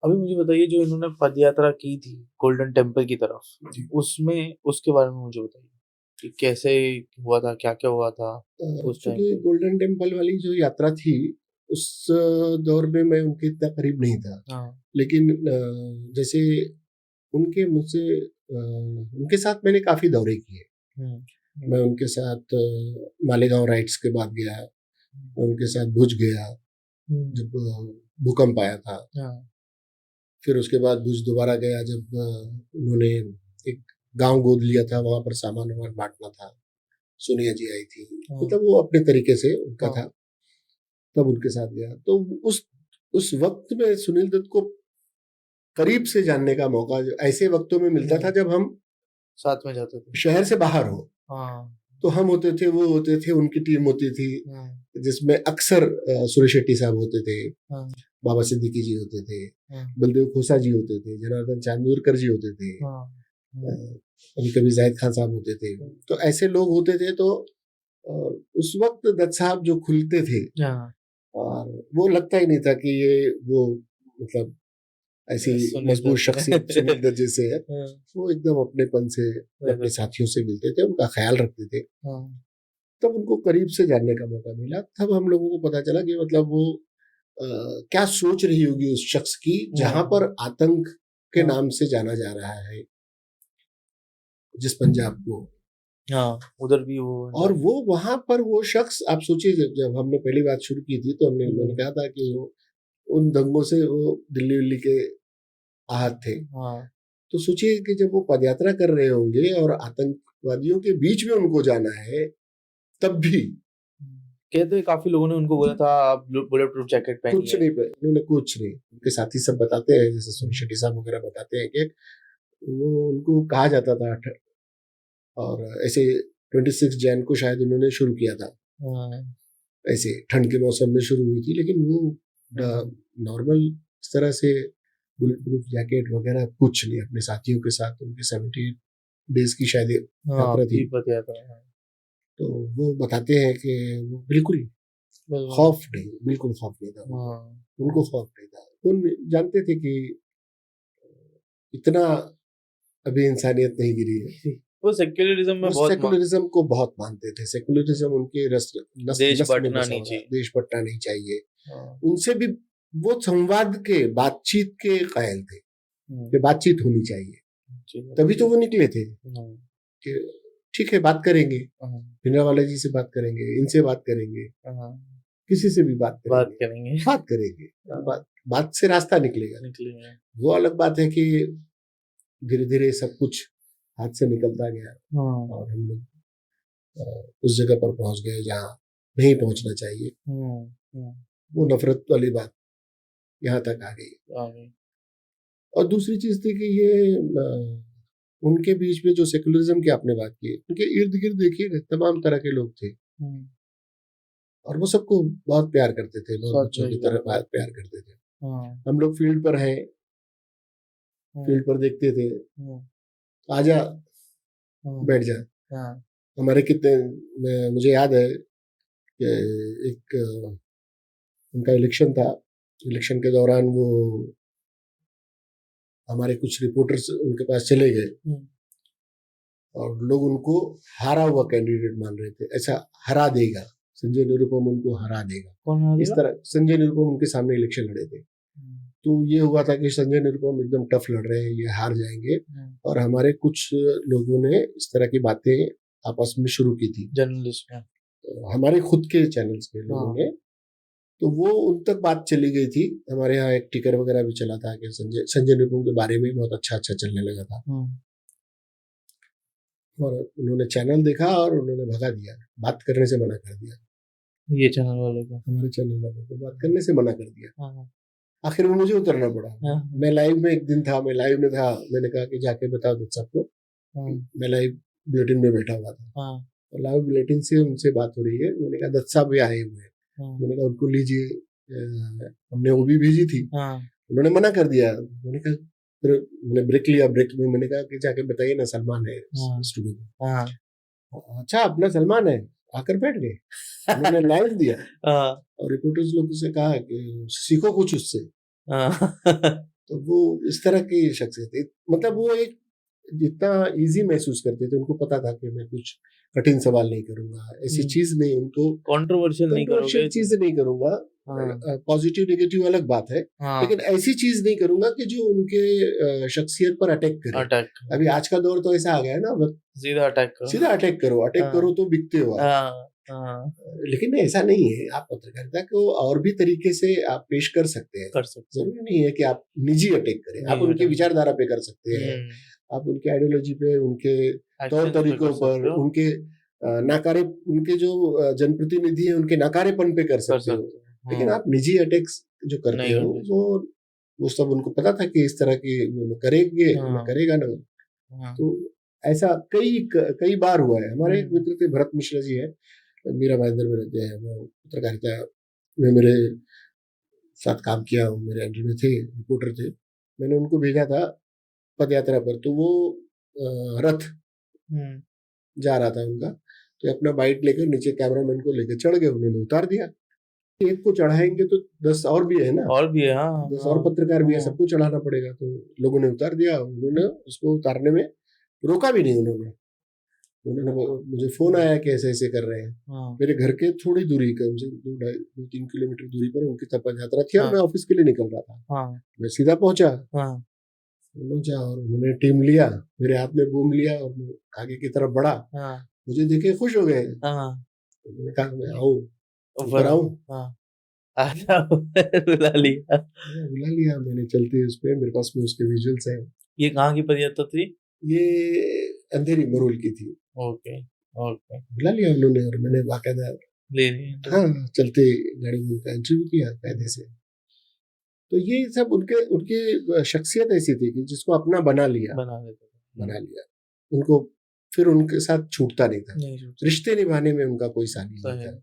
अभी मुझे बताइए, जो इन्होंने पद यात्रा की थी गोल्डन टेम्पल की तरफ, जी। उसमें उसके बारे में मुझे बताइए कि कैसे हुआ था, क्या क्या हुआ था उस टाइम चूंकि पे। गोल्डन टेम्पल वाली जो यात्रा थी, उस दौर में मैं उनके इतना करीब नहीं था। हाँ। लेकिन जैसे उनके मुझसे उनके साथ मैंने काफी दौरे किए। हम्म। मैं उनके साथ मालेगांव राइट्स के बाद गया, मैं उनके साथ भुज गया हम्म। जब भूकंप आया था। हाँ। फिर उसके बाद भुज दोबारा गया जब उन्होंने एक गांव गोद लिया था, वहां पर सामान वामान बांटना था। सोनिया जी आई थी, हाँ। मतलब वो अपने तरीके से उनका हाँ। था। तब उनके साथ गया तो उस वक्त में सुनील दत्त को करीब से जानने का मौका ऐसे वक्तों में मिलता था जब हम साथ में जाते थे। शहर से बाहर हो। हाँ। तो हम होते थे, वो होते थे, उनकी टीम होती थी, हाँ। जिसमें अक्सर सुरेश शेट्टी साहब होते थे, हाँ। बाबा सिद्दीकी जी होते थे, हाँ। बलदेव खोसा जी होते थे, जनार्दन चांदूरकर जी होते थे, हाँ। कभी कभी जाहिद खान साहब होते थे। तो ऐसे लोग होते थे। तो अ, उस वक्त दत्त साहब जो खुलते थे, हाँ। और वो लगता ही नहीं था कि ये वो, मतलब ऐसी सुनील मजबूत शख्सियत सुनील दत्त। दत्त जैसे है। हाँ। वो एकदम अपनेपन से अपने साथियों से मिलते थे, उनका ख्याल रखते थे। हाँ। तब उनको करीब से जानने का मौका मिला, तब हम लोगों को पता चला कि मतलब वो अ, क्या सोच रही होगी उस शख्स की, जहां पर आतंक के हाँ। नाम से जाना जा रहा है जिस पंजाब को। हाँ, उधर भी वो और जान। वो वहां पर वो शख्स, आप सोचिए, जब हमने पहली बात शुरू की थी तो मैंने कहा था कि वो उन दंगों से वो दिल्ली विल्ली के आहत थे। हाँ। तो सोचिए कि जब वो पदयात्रा कर रहे होंगे और आतंकवादियों के बीच में उनको जाना है, तब भी कहते हैं काफी लोगों ने उनको बोला था आप बुलेट प्रूफ जैकेट कुछ पहनिए। नहीं पे उन्होंने, कुछ नहीं। उनके साथी सब बताते हैं, जैसे सुनील शेट्टी साहब वगैरह बताते हैं कि वो उनको कहा जाता था। और ऐसे 26 जैन को शायद उन्होंने शुरू किया था, हाँ। ऐसे ठंड के मौसम में शुरू हुई थी। लेकिन वो नॉर्मल इस तरह से बुलेट प्रूफ जैकेट वगैरह कुछ नहीं, अपने साथियों के साथ उनके 70 डेज की शायद हाँ, यात्रा थी। पद यात्रा। हाँ। तो वो बताते हैं कि वो बिल्कुल बिल्कुल। खौफ नहीं, बिल्कुल खौफ नहीं था उनको। हाँ। उनको खौफ नहीं था। उन जानते थे कि इतना अभी इंसानियत नहीं गिरी है। वो सेक्युलरिज्म वो में बहुत सेकुलरिज्म को बहुत मानते थे। सेकुलरिज्म उनके देश नस में बंटना बसा नहीं हुआ है, चाहिए। देश बंटना नहीं चाहिए। हाँ। उनसे भी वो संवाद के, बातचीत के कायल थे कि हम्म। बातचीत होनी चाहिए। जी। तभी तो वो निकले थे हाँ। कि ठीक है, बात करेंगे, हाँ। भिंडरावाला जी से बात करेंगे, इनसे बात करेंगे, हाँ, किसी से भी बात बात करेंगे, करेंगे। बात करेंगे। हाँ, बात से रास्ता निकलेगा। निकलेंगे। वो अलग बात है कि धीरे धीरे सब कुछ हाथ से निकलता गया हाँ। और हम लोग उस जगह पर पहुंच गए जहाँ नहीं पहुंचना चाहिए। हम्म। हम्म। वो नफरत वाली बात यहाँ तक आ गई। आ गई। और दूसरी चीज थी कि ये उनके बीच में जो सेकुलरिज्म की आपने बात की, उनके इर्द गिर्द देखिए तमाम तरह के लोग थे, हम्म। और वो सबको बहुत प्यार करते थे, बहुत साथ बच्चों में की एकदम तरह बात। प्यार करते थे। हाँ। हम लोग फील्ड पर हैं, हम्म। फील्ड पर देखते थे, हम्म। आजा, हम्म। बैठ जा। हाँ। हमारे कितने, मुझे याद है कि एक उनका इलेक्शन था। इलेक्शन के दौरान वो, हमारे कुछ रिपोर्टर्स उनके पास चले गए और लोग उनको हारा हुआ कैंडिडेट मान रहे थे, ऐसा हरा देगा संजय निरुपम, उनको हरा देगा, कौन आ इस देगा? तरह संजय निरुपम उनके सामने इलेक्शन लड़े थे। तो ये हुआ था कि संजय निरुपम एकदम टफ लड़ रहे हैं, ये हार जाएंगे। और हमारे कुछ लोगों ने इस तरह की बातें आपस में शुरू की थी, जर्नलिस्ट में। हमारे खुद के चैनल्स के लोगों ने। तो वो उन तक बात चली गई थी। हमारे यहाँ एक टिकर वगैरह भी चला था कि संजय संजय निरुपम के बारे में बहुत अच्छा अच्छा चलने लगा था। और उन्होंने चैनल देखा और उन्होंने भगा दिया, बात करने से मना कर दिया। ये चैनल वालों को, हमारे चैनल वालों को बात करने से मना कर दिया। हाँ। आखिर में मुझे उतरना पड़ा। हाँ। मैं लाइव में एक दिन था, मैं लाइव में था, मैंने कहा कि जाके बताओ दत्त साहब को। हाँ। मैं लाइव बुलेटिन में बैठा हुआ था हाँ। और लाइव बुलेटिन से उनसे बात हो रही है। मैंने कहा दत्त साहब भी आए हुए हैं, हाँ। मैंने कहा उनको लीजिए, हमने वो भी भेजी थी। हाँ। उन्होंने मना कर दिया। मैंने कहा, फिर मैंने ब्रेक लिया, ब्रेक में मैंने कहा कि जाके बताइए ना, सलमान है स्टूडियो में। हाँ। अच्छा, अपना सलमान है, आकर बैठ गए। उन्होंने लाइव दिया हाँ। और रिपोर्टर्स लोगों से कहा कि सीखो कुछ उससे। हाँ। तो वो इस तरह की शख्सियत है, मतलब वो एक जितना इजी महसूस करते थे, उनको पता था कि मैं कुछ कठिन सवाल नहीं करूंगा, ऐसी चीज नहीं, उनको कंट्रोवर्शियल नहीं कंट्रोवर्शियल करोगे। चीज नहीं करूंगा। हाँ पॉजिटिव नेगेटिव अलग बात है, हाँ लेकिन ऐसी चीज नहीं करूंगा कि जो उनके शख्सियत पर अटैक करे। अटैक, अभी आज का दौर तो ऐसा आ गया है ना, बस सीधा अटैक करो। सीधा अटैक करो, अटैक हाँ करो तो बिकते हो आप। हाँ हाँ, लेकिन ऐसा नहीं है, आप पत्रकारिता को और भी तरीके से आप पेश कर सकते हैं। कर सकते जरूरी नहीं है कि आप निजी अटैक करें, आप निजी उनकी attack। विचारधारा पे कर सकते हैं, आप उनके आइडियोलॉजी पे, उनके तौर Actions पे तरीकों कर पर, सकते हो, उनके नाकारे, उनके जो जनप्रतिनिधि है उनके नाकारेपन पे कर कर सकते हो। सकते हो। लेकिन आप निजी अटैक्स जो करते नहीं हो, होते। वो सब उनको पता था कि इस तरह की वो करेंगे, हाँ करेगा ना। हाँ तो ऐसा कई बार हुआ है। हमारे एक हम्म, मित्र थे, भरत मिश्रा जी है, मीरा भाईंदर में रहते हैं, वो पत्रकारिता में मेरे साथ काम किया, वो मेरे अंडर में थे, रिपोर्टर थे। मैंने उनको भेजा था पद यात्रा पर, तो वो रथ हम्म, जा रहा था उनका, तो अपना बाइट लेकर नीचे कैमरामैन को लेकर चढ़ गए, उन्होंने उतार दिया। एक को चढ़ाएंगे तो 10 और भी है ना, और भी है। हाँ 10 हाँ और पत्रकार भी है, हाँ सबको चढ़ाना पड़ेगा। तो लोगों ने उतार दिया, उन्होंने उसको उतारने में रोका भी नहीं उन्होंने। मुझे फोन आया कि ऐसे ऐसे कर रहे हैं। हाँ मेरे घर के थोड़ी दूरी, कम से कम 2-3 किलोमीटर दूरी पर उनकी तब यात्रा थी, और हाँ मैं ऑफिस के लिए निकल रहा था। हाँ मैं सीधा पहुंचा, हाँ और उन्होंने टीम लिया, मेरे हाथ में बूम लिया, और मैं आगे की तरफ बढ़ा। हाँ मुझे देखे खुश हो गए, हाँ, तो मैंने कहा मैं आऊँ, ऊपर ऊपर आओ, आऊँ। हाँ आ जाओ, बुला लिया। बुला लिया मैंने, चलते उस पे, मेरे पास में उसके विजुअल्स हैं। ये कहाँ की पदयात्रा थी? ये अंधेरी मरूल की थी। ओके ओके, बुला लिया उन्होंने, और मैंने बाकायदा, ले लिए तो। हाँ, चलते गाड़ी में उनका इंटरव्यू किया कायदे से। तो ये सब उनके उनकी शख्सियत ऐसी थी कि जिसको अपना बना लिया, बना देते थे। बना लिया उनको, फिर उनके साथ छूटता नहीं था। नहीं सोचा। रिश्ते निभाने में उनका कोई सानी नहीं सही था। है।